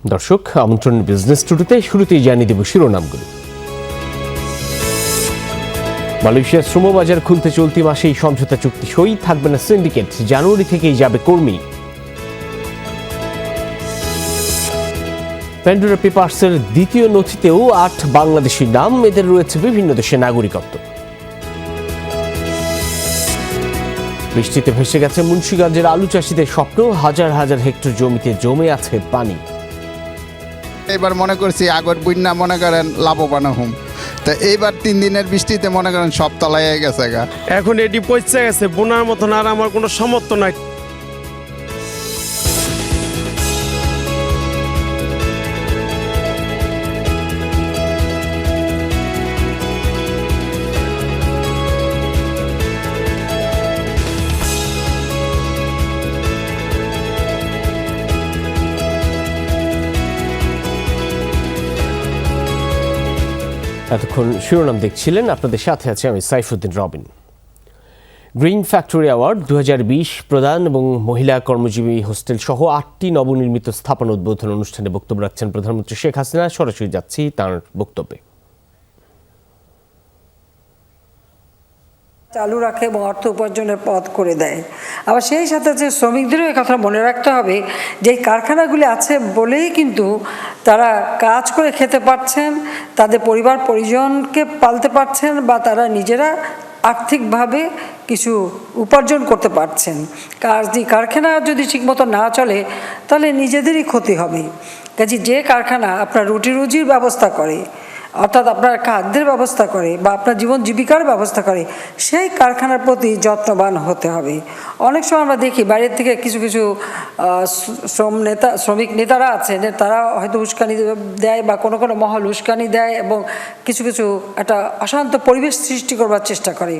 দর্শক, আমন্ত্রণ বিজনেস টুডেতে শুরুতেই জানিয়ে দেব শিরোনামগুলো। মালয়েশিয়ার শ্রমবাজার খুলতে চলতি মাসেই সমঝোতা চুক্তি সই, থাকবে না সিন্ডিকেট, জানুয়ারি থেকেই যাবে কর্মী। প্যান্ডোরা পেপারসের দ্বিতীয় নথিতেও 8 বাংলাদেশি নাম, এদের রয়েছে বিভিন্ন দেশের নাগরিকত্ব। বৃষ্টিতে ভেসে গেছে মুন্সিগঞ্জের আলু চাষিদের স্বপ্ন, হাজার হাজার হেক্টর জমিতে জমে আছে পানি। এবার মনে করছি আগর বন্যা মনে করেন লাভবান হুম, তো এইবার 3 দিনের বৃষ্টিতে মনে করেন সব তলায় গেছে গা। এখন এটি পৌঁছে গেছে, বোনার মতন আর আমার কোনো সামর্থ্য নাই। এতক্ষণ শিরোনাম দেখছিলেন, আপনাদের সাথে আছে আমি Saifuddin Robin. Green factory award 2020 প্রদান এবং মহিলা কর্মজীবী হোস্টেল সহ 8টি নবনির্মিত স্থাপনা উদ্বোধন অনুষ্ঠানে বক্তব্য রাখছেন প্রধানমন্ত্রী শেখ হাসিনা। সরাসরি যাচ্ছি তাঁর বক্তব্যে। চালু রাখে এবং অর্থ উপার্জনের পথ করে দেয়। আবার সেই সাথে যে শ্রমিকদেরও এই কথা মনে রাখতে হবে যে কারখানাগুলি আছে বলেই কিন্তু তারা কাজ করে খেতে পারছেন, তাদের পরিবার পরিজনকে পালতে পারছেন বা তারা নিজেরা আর্থিকভাবে কিছু উপার্জন করতে পারছেন। কারখানা যদি ঠিকমতো না চলে তাহলে নিজেদেরই ক্ষতি হবে। কাজে যে কারখানা আপনার রুটি রুজির ব্যবস্থা করে, অর্থাৎ আপনার খাদ্যের ব্যবস্থা করে বা আপনার জীবন জীবিকার ব্যবস্থা করে, সেই কারখানার প্রতি যত্নবান হতে হবে। অনেক সময় আমরা দেখি বাইরের থেকে কিছু কিছু শ্রমিক নেতারা আছেন, তারা হয়তো উস্কানি দেয় বা কোনো কোনো মহল উস্কানি দেয় এবং কিছু কিছু একটা অশান্ত পরিবেশ সৃষ্টি করবার চেষ্টা করে।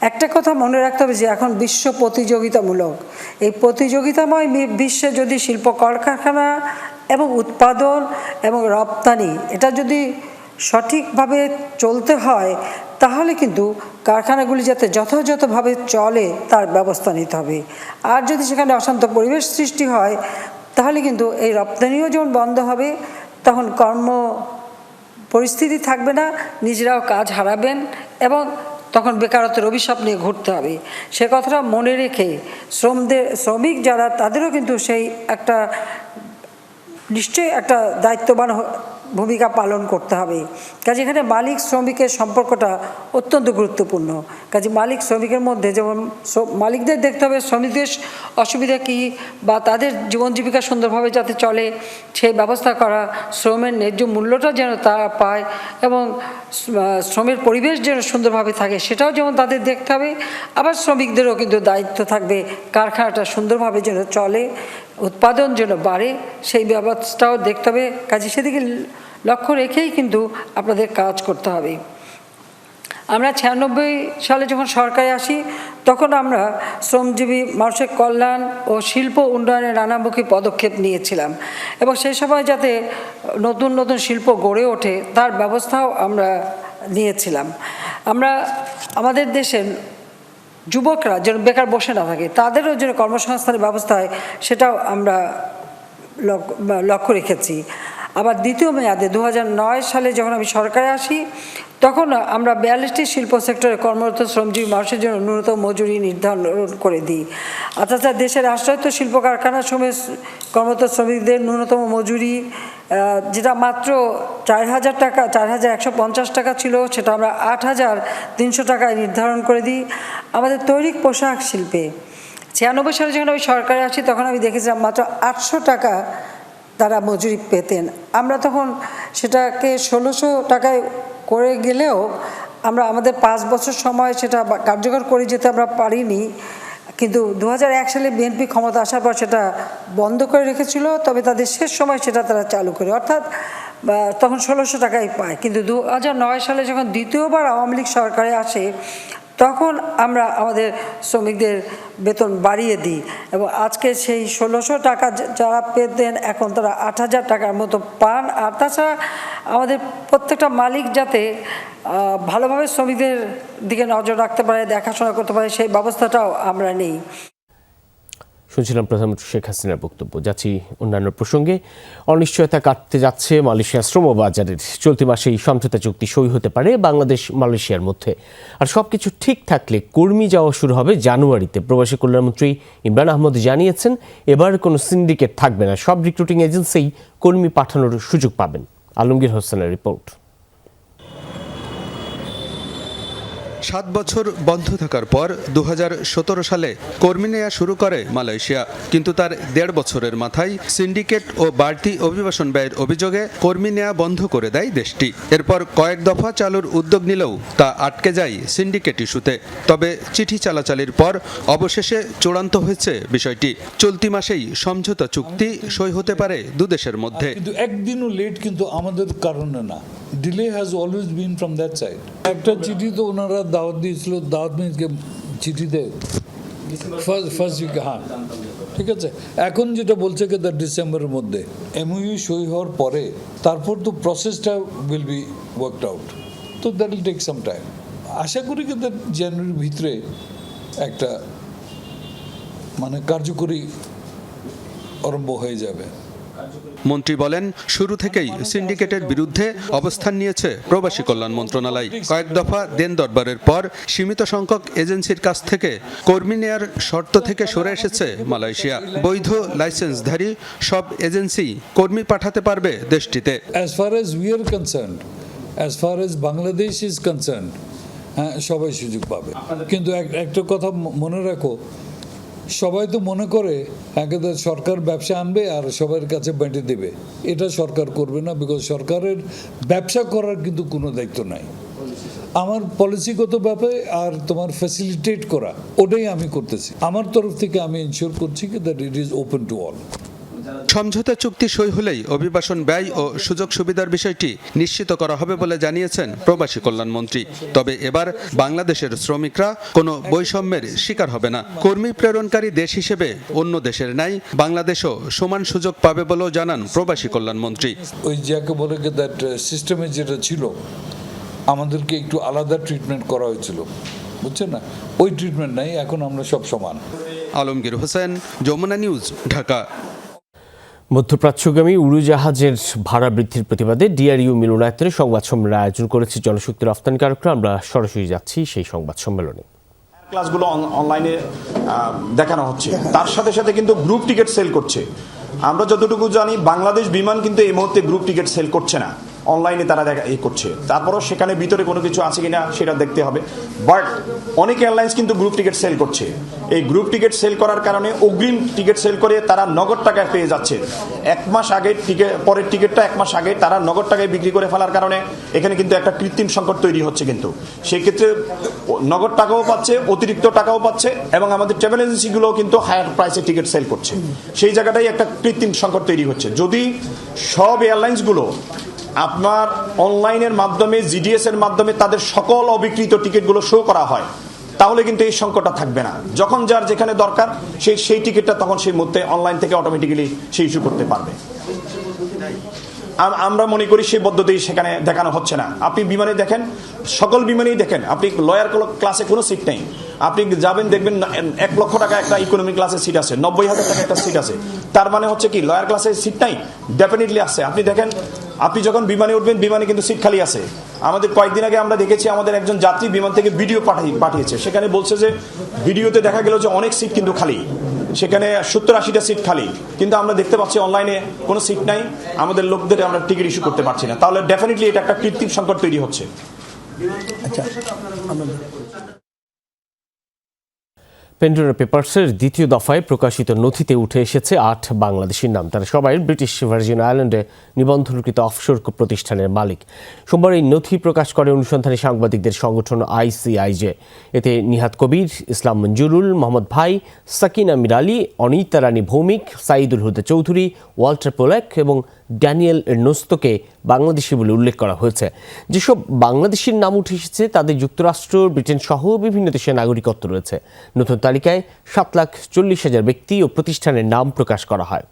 একটা কথা মনে রাখতে হবে যে এখন বিশ্ব প্রতিযোগিতামূলক, এই প্রতিযোগিতাময় বিশ্বে যদি শিল্প কলকারখানা এবং উৎপাদন এবং রপ্তানি এটা যদি সঠিকভাবে চলতে হয় তাহলে কিন্তু কারখানাগুলি যাতে যথাযথভাবে চলে তার ব্যবস্থা নিতে হবে। আর যদি সেখানে অশান্ত পরিবেশ সৃষ্টি হয় তাহলে কিন্তু এই রপ্তানিও যেমন বন্ধ হবে, তখন কর্ম পরিস্থিতি থাকবে না, নিজেরাও কাজ হারাবেন এবং তখন বেকারত্বের অভিশাপ নিয়ে ঘুরতে হবে। সে কথাটা মনে রেখে শ্রমিক যারা তাদেরও কিন্তু সেই একটা নিশ্চয়ই একটা দায়িত্ববান ভূমিকা পালন করতে হবে। কাজে এখানে মালিক শ্রমিকের সম্পর্কটা অত্যন্ত গুরুত্বপূর্ণ। কাজে মালিক শ্রমিকের মধ্যে যেমন মালিকদের দেখতে হবে শ্রমিকদের অসুবিধা কী বা তাদের জীবন জীবিকা সুন্দরভাবে যাতে চলে সেই ব্যবস্থা করা, শ্রমের ন্যায্য মূল্যটা যেন তারা পায় এবং শ্রমের পরিবেশ যেন সুন্দরভাবে থাকে সেটাও যেমন তাদের দেখতে হবে। আবার শ্রমিকদেরও কিন্তু দায়িত্ব থাকবে কারখানাটা সুন্দরভাবে যেন চলে, উৎপাদন যেন বাড়ে, সেই ব্যবস্থাও দেখতে হবে। কাজে সেদিকে লক্ষ্য রেখেই কিন্তু আপনাদের কাজ করতে হবে। আমরা 96 সালে যখন সরকারে আসি তখন আমরা শ্রমজীবী মানুষের কল্যাণ ও শিল্প উন্নয়নের নানামুখী পদক্ষেপ নিয়েছিলাম এবং সেই সময় যাতে নতুন নতুন শিল্প গড়ে ওঠে তার ব্যবস্থাও আমরা নিয়েছিলাম। আমরা আমাদের দেশের যুবকরা যেন বেকার বসে না থাকে, তাদেরও যেন কর্মসংস্থানের ব্যবস্থা হয় সেটাও আমরা লক্ষ্য রেখেছি। আবার দ্বিতীয় মেয়াদে 2009 সালে যখন আমি সরকারে আসি তখন আমরা 42টি শিল্প সেক্টরে কর্মরত শ্রমজীবী মানুষের জন্য ন্যূনতম মজুরি নির্ধারণ করে দিই। অর্থাৎ দেশের রাষ্ট্রায়ত্ত শিল্প কারখানার সময় কর্মরত শ্রমিকদের ন্যূনতম মজুরি যেটা মাত্র 4,000 টাকা, 4,150 টাকা ছিল, সেটা আমরা 8,300 টাকায় নির্ধারণ করে দিই। আমাদের তৈরি পোশাক শিল্পে 96 সালে যখন আমি সরকারে আসি তখন আমি দেখেছিলাম মাত্র 800 টাকা তারা মজুরি পেতেন। আমরা তখন সেটাকে 1,600 টাকায় করে গেলেও আমরা আমাদের 5 বছর সময় সেটা কার্যকর করে যেতে আমরা পারিনি, কিন্তু 2001 সালে বিএনপি ক্ষমতা আসার পর সেটা বন্ধ করে রেখেছিল, তবে তাদের শেষ সময় সেটা তারা চালু করে, অর্থাৎ তখন 1,600 টাকাই পায়। কিন্তু 2009 সালে যখন দ্বিতীয়বার আওয়ামী লীগ সরকারে আসে তখন আমরা আমাদের শ্রমিকদের বেতন বাড়িয়ে দিই এবং আজকে সেই 1,600 টাকা যারা পেতেন এখন তারা 8,000 টাকার মতো পান। আর তাছাড়া আমাদের প্রত্যেকটা মালিক যাতে ভালোভাবে শ্রমিকদের দিকে নজর রাখতে পারে, দেখাশোনা করতে পারে, সেই ব্যবস্থাটাও আমরা নিই। শুনছিলাম প্রধানমন্ত্রী শেখ হাসিনার বক্তব্য। যাচ্ছি অন্যান্য প্রসঙ্গে। অনিশ্চয়তা কাটতে যাচ্ছে মালয়েশিয়া শ্রম বাজারের। চলতি মাসেই সমঝোতা চুক্তি সই হতে পারে বাংলাদেশ মালয়েশিয়ার মধ্যে। আর সবকিছু ঠিক থাকলে কর্মী যাওয়া শুরু হবে জানুয়ারিতে। প্রবাসী কল্যাণমন্ত্রী ইমরান আহমদ জানিয়েছেন, এবার কোনো সিন্ডিকেট থাকবে না, সব রিক্রুটিং এজেন্সিই কর্মী পাঠানোর সুযোগ পাবেন। আলমগীর হোসেনের রিপোর্ট। 7 বছর বন্ধ থাকার পর 2017 সালে কর্মী নেওয়া শুরু করে মালয়েশিয়া, কিন্তু তার 1.5 বছরের মাথায় সিন্ডিকেট ও বাড়তি অভিবাসন ব্যয়ের অভিযোগে কর্মী নেওয়া বন্ধ করে দেয় দেশটি। এরপর কয়েক দফা চালুর উদ্যোগ নিলেও তা আটকে যায় সিন্ডিকেট ইস্যুতে। তবে চিঠি চালাচালির পর অবশেষে চূড়ান্ত হয়েছে বিষয়টি। চলতি মাসেই সমঝোতা চুক্তি সই হতে পারে দুদেশের মধ্যে। কিন্তু একদিনও লেট কিন্তু আমাদের কারণে না, delay has always been from that side. একটা চিঠি তো ওনারা দাওয়াত দিয়েছিল, দাওয়াত মিনসকে চিঠিতে ফার্স্ট উইকে, হ্যাঁ ঠিক আছে। এখন যেটা বলছে কি ডিসেম্বরের মধ্যে এমওইউ সই হওয়ার পরে তারপর তো প্রসেসটা উইল বি ওয়ার্কড আউট, তো that will take some time. আশা করি কি জানুয়ারির ভিতরে একটা মানে কার্যকরী আরম্ভ হয়ে যাবে। মন্ত্রী বলেন, শুরু থেকেই সিন্ডিকেটের বিরুদ্ধে অবস্থান নিয়েছে প্রবাসী কল্যাণ মন্ত্রণালয়। কয়েক দফা দেন দরবারের পর সীমিত সংখ্যক এজেন্সির কাছ থেকে কর্মী নেয়ার শর্ত থেকে সরে এসেছে মালয়েশিয়া। বৈধ লাইসেন্সধারী সব এজেন্সি কর্মী পাঠাতে পারবে দেশটিতে। As far as we are concerned, as far as Bangladesh is concerned, হ্যাঁ সবাই সুযোগ পাবে। কিন্তু একটা কথা মনে রাখো, সবাই তো মনে করে একেবারে সরকার ব্যবসা আনবে আর সবার কাছে বেঁটে দেবে। এটা সরকার করবে না, বিকজ সরকারের ব্যবসা করার কিন্তু কোনো দায়িত্ব নাই। আমার পলিসিগত ব্যাপারে আর তোমার ফ্যাসিলিটেট করা, ওটাই আমি করতেছি। আমার তরফ থেকে আমি ইনশিওর করছি কি that it is open to all. সমঝোতা চুক্তি সই হলেই অভিবাসন ব্যয় ও সুযোগ সুবিধার বিষয়টি নিশ্চিত করা হবে বলে জানিয়েছেন প্রবাসী কল্যাণমন্ত্রী। তবে এবার বাংলাদেশের শ্রমিকরা কোনো বৈষম্যের শিকার হবে না। কর্মী প্রেরণকারী দেশ হিসেবে অন্য দেশের ন্যায় বাংলাদেশও সমান সুযোগ পাবে বলেও জানান প্রবাসী কল্যাণমন্ত্রী। ওই যাকে বলে দ্যাট সিস্টেমে যেটা ছিল, আমাদেরকে একটু আলাদা ট্রিটমেন্ট করা হয়েছিল, বুঝছেন না? ওই ট্রিটমেন্ট নাই, এখন আমরা সব সমান। আলমগীর হোসেন, যমুনা নিউজ, ঢাকা। মধ্যপ্রাচ্যগামী উড়োজাহাজের ভাড়া বৃদ্ধির প্রতিবাদে ডিআরইউ মিলনায়তনে সংবাদ সম্মেলন আয়োজন করেছে জনশক্তি রফতানিকারকরা। আমরা সরাসরি যাচ্ছি সেই সংবাদ সম্মেলনে। ক্লাসগুলো অনলাইনে দেখানো হচ্ছে, তার সাথে সাথে কিন্তু গ্রুপ টিকিট সেল করছে। আমরা যতটুকু জানি বাংলাদেশ বিমান কিন্তু এই মুহূর্তে গ্রুপ টিকিট সেল করছে না, অনলাইনে তারা করছে। তারপরও সেখানে ভিতরে কোনো কিছু আছে কিনা সেটা দেখতে হবে। বাট অনেক এয়ারলাইন্স কিন্তু গ্রুপ টিকিট সেল করছে। এই গ্রুপ টিকিট সেল করার কারণে অগ্রিম টিকিট সেল করে তারা নগদ টাকায় পেয়ে যাচ্ছে। 1 মাস আগে পরের টিকিটটা 1 মাস আগে তারা নগদ টাকায় বিক্রি করে ফেলার কারণে এখানে কিন্তু একটা কৃত্রিম সংকট তৈরি হচ্ছে। কিন্তু সেই ক্ষেত্রে নগদ টাকাও পাচ্ছে, অতিরিক্ত টাকাও পাচ্ছে, এবং আমাদের ট্রাভেল এজেন্সিগুলোও কিন্তু হায়ার প্রাইসে টিকিট সেল করছে। সেই জায়গাটাই একটা কৃত্রিম সংকট তৈরি হচ্ছে। যদি সব এয়ারলাইন্সগুলো আপনার অনলাইনের মাধ্যমে, জিডিএস এর মাধ্যমে তাদের সকল অবিকৃত টিকিটগুলো শো করা হয়, তাহলে কিন্তু এই সংকটটা থাকবে না। যখন যার যেখানে দরকার সেই টিকিটটা তখন সেই মুহূর্তে অনলাইন থেকে অটোমেটিক্যালি সে ইস্যু করতে পারবে। আমরা মনে করি সেই পদ্ধতি সেখানে দেখানো হচ্ছে না। আপনি বিমানে দেখেন, সকল বিমানেই দেখেন, আপনি লয়ার ক্লাসে কোনো সিট নেই। আপনি যাবেন দেখবেন 1 লক্ষ টাকা একটা ইকোনমি ক্লাসের সিট আছে, 90,000 টাকা একটা সিট আছে। তার মানে হচ্ছে কি লয়ার ক্লাসের সিট নাই? ডেফিনেটলি আছে। আপনি দেখেন, আপনি যখন বিমানে উঠবেন বিমানে কিন্তু সিট খালি আছে। আমাদের কয়েকদিন আগে আমরা দেখেছি আমাদের একজন যাত্রী বিমান থেকে ভিডিও পাঠিয়েছে, সেখানে বলছে যে ভিডিওতে দেখা গেল যে অনেক সিট কিন্তু খালি, সেখানে 70-80টা সিট খালি, কিন্তু আমরা দেখতে পাচ্ছি অনলাইনে কোনো সিট নাই, আমাদের লোকদের আমরা টিকিট ইস্যু করতে পারছি না। তাহলে ডেফিনেটলি এটা একটা কৃত্রিম সংকট তৈরি হচ্ছে। আচ্ছা, পেন্ডোরা পেপারসের দ্বিতীয় দফায় প্রকাশিত নথিতে উঠে এসেছে 8 বাংলাদেশির নাম। তারা সবাই ব্রিটিশ ভার্জিন আইল্যান্ডে নিবন্ধনকৃত অফশোর প্রতিষ্ঠানের মালিক। সোমবার এই নথি প্রকাশ করে অনুসন্ধানী সাংবাদিকদের সংগঠন ICIJ। এতে নিহাত কবির, ইসলাম মঞ্জুরুল, মোহাম্মদ ভাই, সাকিনা মির আলী, অনিতা রানী ভৌমিক, সাইদুল হুদা চৌধুরী, ওয়াল্টার পোলেক এবং ড্যানিয়েল এর্নস্তোকে বাংলাদেশি বলে উল্লেখ করা হয়েছে। যেসব বাংলাদেশির নাম উঠে এসেছে তাদের যুক্তরাষ্ট্র, ব্রিটেন সহ বিভিন্ন দেশের নাগরিকত্ব রয়েছে। নতুন তালিকায় 7,40,000 ব্যক্তি ও প্রতিষ্ঠানের নাম প্রকাশ করা হয়।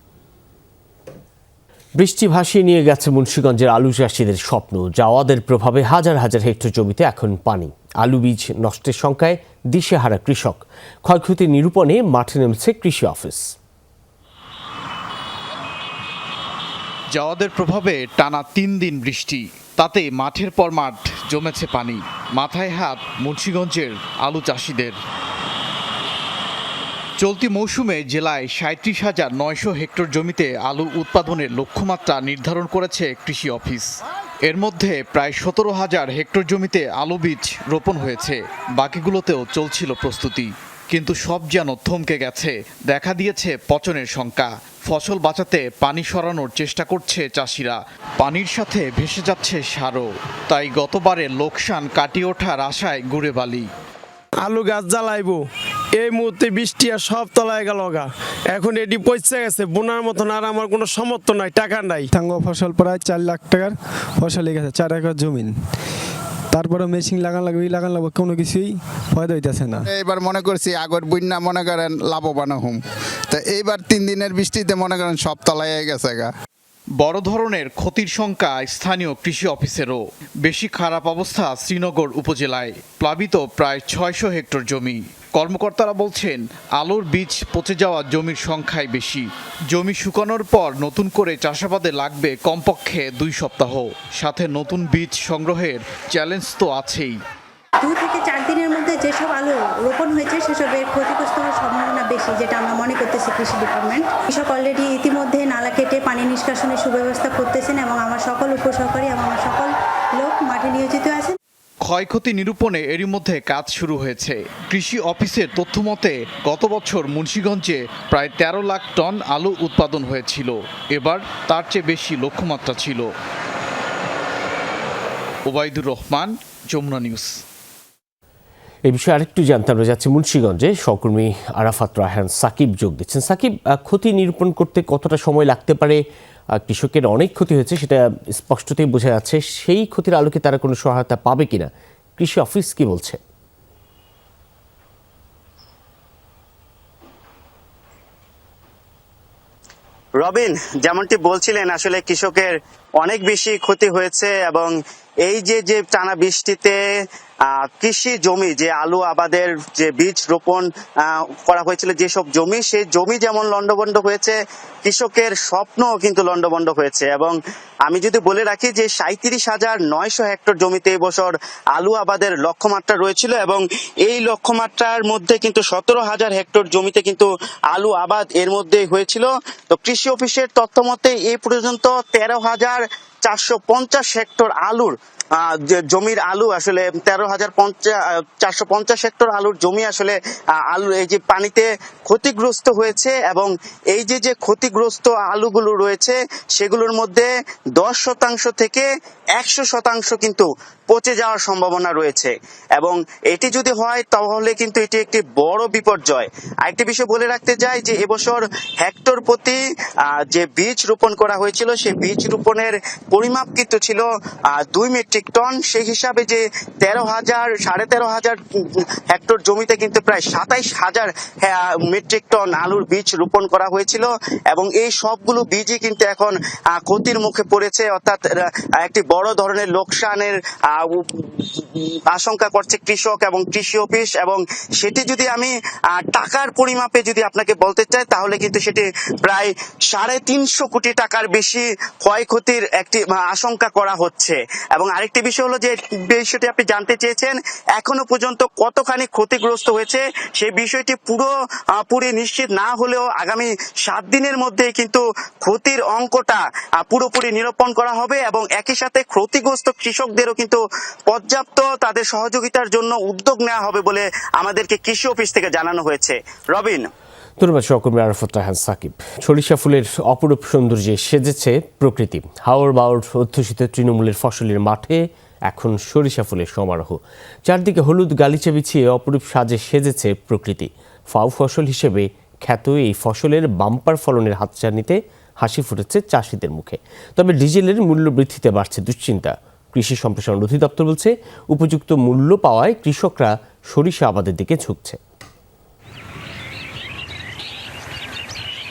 বৃষ্টি ভাসিয়ে নিয়ে গেছে মুন্সিগঞ্জের আলু চাষিদের স্বপ্ন। জাওয়াদের প্রভাবে হাজার হাজার হেক্টর জমিতে এখন পানি। আলু বীজ নষ্টের শঙ্কায় দিশেহারা কৃষক। ক্ষয়ক্ষতি নিরূপণে মাঠে নেমেছে কৃষি অফিস। জাওয়াদের প্রভাবে টানা 3 দিন বৃষ্টি, তাতে মাঠের পর মাঠ জমেছে পানি। মাথায় হাত মুন্সিগঞ্জের আলু চাষিদের। চলতি মৌসুমে জেলায় ৩৭,৯০০ হেক্টর জমিতে আলু উৎপাদনের লক্ষ্যমাত্রা নির্ধারণ করেছে কৃষি অফিস। এর মধ্যে প্রায় ১৭,০০০ হেক্টর জমিতে আলু বীজ রোপণ হয়েছে, বাকিগুলোতেও চলছিল প্রস্তুতি। কিন্তু সব যেন থমকে গেছে, দেখা দিয়েছে পচনের শঙ্কা। ফসল বাঁচাতে পানি সরানোর চেষ্টা করছে চাষিরা, পানির সাথে ভেসে যাচ্ছে সারও। তাই গতবারের লোকসান কাটিয়ে ওঠার আশায় ঘুরে বালি। আলু গাছ জ্বালাইবো, এই মুহূর্তে বৃষ্টি আর সব তলায় গেল গা। এখন এটি পচে গেছে, বোনার মতন আর আমার কোনো সামর্থ্য নাই, টাকা নাই। টাঙ্গ ফসল প্রায় ৪ লাখ টাকার ফসল হয়ে গেছে, 4 একর জমিন। তারপরে মেশিন লাগান লাগবে কোনো কিছুই ফায়দা হইতেছে না। এবার মনে করছি আগর বন্যা মনে করেন লাভবান হুম, তো এইবার 3 দিনের বৃষ্টিতে মনে করেন সব তলায় গেছে গা। বড় ধরনের ক্ষতির শঙ্কা স্থানীয় কৃষি অফিসেরও। বেশি খারাপ অবস্থা শ্রীনগর উপজেলায়, প্লাবিত প্রায় ৬০০ হেক্টর জমি। কর্মকর্তারা বলছেন আলুর বীজ পচে যাওয়া জমির সংখ্যাই বেশি। জমি শুকানোর পর নতুন করে চাষাবাদে লাগবে কমপক্ষে 2 সপ্তাহ। সাথে নতুন বীজ সংগ্রহের চ্যালেঞ্জ তো আছেই। 2 থেকে 4 দিনের মধ্যে যেসব আলু রোপণ হয়েছে সেসবের ক্ষতিগ্রস্ত হওয়ার সম্ভাবনা বেশি, যেটা আমরা মনে করতেছি কৃষি ডিপার্টমেন্ট। কৃষক অলরেডি ইতিমধ্যে নালা কেটে পানি নিষ্কাশনের সুব্যবস্থা করতেছেন এবং আমার সকল উপসহকারী এবং আমার সকল লোক মাঠে নিয়োজিত আছেন। ক্ষয়ক্ষতি নিরূপণে এরই মধ্যে কাজ শুরু হয়েছে। কৃষি অফিসের তথ্য মতে গত বছর মুন্সিগঞ্জে প্রায় 13 লাখ টন আলু উৎপাদন হয়েছিল। এবার তার চেয়ে বেশি লক্ষ্যমাত্রা ছিল। ওবায়দুর রহমান, যমুনা নিউজ। এই বিষয়ে আরেকটু জানতে আমরা যাচ্ছি মুন্সিগঞ্জে। সহকর্মী আরাফাত রায়হান সাকিব যোগ দিচ্ছেন। সাকিব, ক্ষতি নিরূপণ করতে কতটা সময় লাগতে পারে? কৃষকের অনেক ক্ষতি হয়েছে, সেটা স্পষ্টতই বোঝা যাচ্ছে। সেই ক্ষতির আলোকে তারা কোনো সহায়তা পাবে কিনা, কৃষি অফিস কি বলছে? রবিন, যেমনটি বলছিলেন, আসলে কৃষকের অনেক বেশি ক্ষতি হয়েছে এবং এই যে টানা বৃষ্টিতে কৃষি জমি, যে আলু আবাদের যে বীজ রোপণ করা হয়েছিল যেসব জমি, সেই জমি যেমন লন্ডভন্ড হয়েছে, কৃষকের স্বপ্নও কিন্তু লন্ডভন্ড হয়েছে। এবং আমি যদি বলে রাখি যে ৩৭,৯০০ হেক্টর জমিতে এই বছর আলু আবাদের লক্ষ্যমাত্রা রয়েছিল এবং এই লক্ষ্যমাত্রার মধ্যে কিন্তু ১৭,০০০ হেক্টর জমিতে কিন্তু আলু আবাদ এর মধ্যেই হয়েছিল। তো কৃষি অফিসের তথ্য মতে এই পর্যন্ত ১৩,৪৫০ হেক্টর আলুর জমির আলু, আসলে ১৩,৪৫০ হেক্টর আলুর জমি আসলে আলু এই যে পানিতে ক্ষতিগ্রস্ত হয়েছে। এবং এই যে ক্ষতিগ্রস্ত আলুগুলো রয়েছে সেগুলোর মধ্যে ১০% থেকে ১০০% কিন্তু পচে যাওয়ার সম্ভাবনা রয়েছে। এবং এটি যদি হয় তাহলে কিন্তু এটি একটি বড় বিপর্যয়। আরেকটি বিষয় বলে রাখতে চাই যে এবছর হেক্টর প্রতি যে বীজ রোপণ করা হয়েছিল সেই বীজ রোপণের পরিমাপ কিন্তু ছিল 2 মেট্রিক টন। সেই হিসাবে যে ১৩,০০০ হেক্টর জমিতে কিন্তু প্রায় ২৭,০০০ মেট্রিক টন আলুর বীজ রোপণ করা হয়েছিল এবং এই সবগুলো বীজই কিন্তু এখন ক্ষতির মুখে পড়েছে, অর্থাৎ একটি বড় ধরনের লোকসানের আশঙ্কা করছে কৃষক এবং কৃষি অফিস। এবং সেটি যদি আমি টাকার পরিমাপে যদি আপনাকে বলতে চাই তাহলে কিন্তু সেটি প্রায় ৩৫০ কোটি টাকার বেশি ক্ষয়ক্ষতির একটি আশঙ্কা করা হচ্ছে। এবং আরেকটি বিষয় হলো যে বিষয়টি আপনি জানতে চেয়েছেন এখনো পর্যন্ত কতখানি ক্ষতিগ্রস্ত হয়েছে, সেই বিষয়টি পুরোপুরি নিশ্চিত না হলেও আগামী 7 দিনের মধ্যে কিন্তু ক্ষতির অঙ্কটা পুরোপুরি নিরূপণ করা হবে এবং একই সাথে ক্ষতিগ্রস্ত কৃষকদেরও কিন্তু পর্যাপ্ত তাদের সহযোগিতার জন্য উদ্যোগ নেওয়া হবে বলে আমাদেরকে কৃষি অফিস থেকে জানানো হয়েছে। রবিন। ধন্যবাদ সহকর্মী আরাফাত রায়হান সাকিব। সরিষা ফুলের অপরূপ সৌন্দর্যে সেজেছে প্রকৃতি। হাওর বাওর অধ্যুষিত তৃণমূলের ফসলের মাঠে এখন সরিষা ফুলের সমারোহ। চারদিকে হলুদ গালিচা বিছিয়ে অপরূপ সাজে সেজেছে প্রকৃতি। ফাউ ফসল হিসেবে খ্যাত এই ফসলের বাম্পার ফলনের হাতছানিতে হাসি ফুটেছে চাষিদের মুখে। তবে ডিজেলের মূল্য বৃদ্ধিতে বাড়ছে দুশ্চিন্তা। কৃষি সম্প্রসারণ অধিদপ্তর বলছে উপযুক্ত মূল্য পাওয়ায় কৃষকরা সরিষা আবাদের দিকে ঝুঁকছে।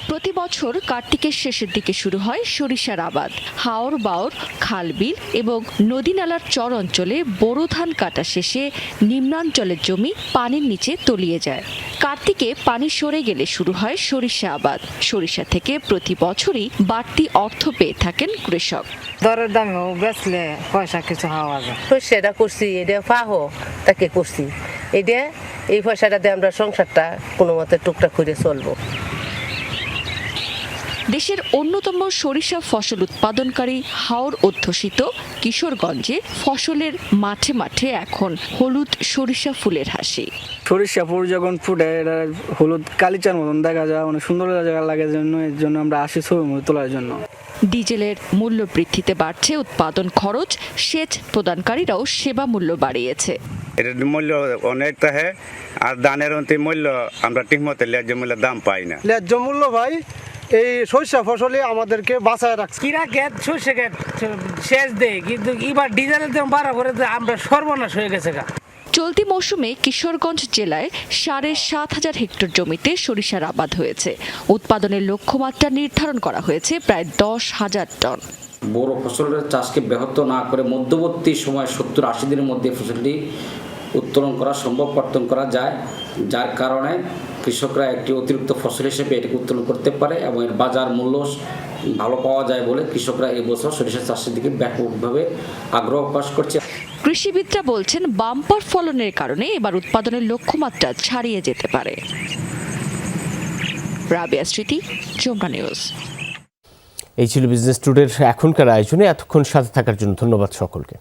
প্রতি বছর কার্তিকের শেষের দিকে শুরু হয় সরিষার আবাদ। হাওর বাওর, খালবিল এবং নদী নালার চর অঞ্চলে বোরো ধান কাটা শেষে নিম্নাঞ্চলের জমি পানির নিচে তলিয়ে যায়। কার্তিকে পানি সরে গেলে শুরু হয় সরিষা আবাদ। সরিষা থেকে প্রতি বছরই বাড়তি অর্থ পেয়ে থাকেন কৃষক। দরের দামেও বেচলে পয়সা কিছু হওয়া যায়। সেটা করছি, এটা পাহো তাকে করছি, এটা এই পয়সাটাতে আমরা সংসারটা কোনো মতে টুকটাক করে চলবো। দেশের অন্যতম সরিষা ফসল উৎপাদনকারী হাওর অধ্যুষিত কিশোরগঞ্জে ফসলের মাঠে মাঠে এখন হলুদ সরিষা ফুলের হাসি। সরিষা ফুল যখন ফুটে এটা হলুদ কালিচার মতন দেখা যায়, অনেক সুন্দর জায়গা লাগে, এর জন্য আমরা আসি ছবি তোলার জন্য। ডিজেলের মূল্য বৃদ্ধিতে বাড়ছে উৎপাদন খরচ, সেচ প্রদানকারীরাও সেবা মূল্য বাড়িয়েছে। এটার মূল্য অনেক থাকে, আর ধানের মূল্য আমরা ঠিকমতো ন্যায্য মূল্য দাম পাই না। ন্যায্য মূল্য ভাই এই সরিষা ফসলে আমাদেরকে বাঁচায় রাখছে। কিরা ক্ষেত সর্ষে ক্ষেত সেচ দেয়, কিন্তু এবার ডিজেলের দাম বাড়া করে আমরা সর্বনাশ হয়ে গেছে। চলতি মৌসুমে কিশোরগঞ্জ জেলায় 7,500 হেক্টর জমিতে সরিষার আবাদ হয়েছে। উৎপাদনের লক্ষ্যমাত্রা নির্ধারণ করা হয়েছে প্রায় 10,000 টন। বড় ফসলের চাষকে ব্যাহত না করে মধ্যবর্তী সময় 70-80 দিনের মধ্যে ফসলটি উত্তোলন করা সম্ভব, কর্তন করা যায়, যার কারণে কৃষকরা একটি অতিরিক্ত ফসল হিসেবে এটাকে উত্তোলন করতে পারে এবং এর বাজার মূল্য ভালো পাওয়া যায় বলে কৃষকরা এই বছর সরিষা চাষের দিকে ব্যাপকভাবে আগ্রহ প্রকাশ করছে। কৃষিবিদরা বলছেন বাম্পার ফলনের কারণে এবার উৎপাদনের লক্ষ্যমাত্রা ছাড়িয়ে যেতে পারে। রাবিয়া স্মৃতি, যমুনা নিউজ। এই ছিল বিজনেস টুডের এখনকার আয়োজনে। এতক্ষণ সাথে থাকার জন্য ধন্যবাদ সকলকে।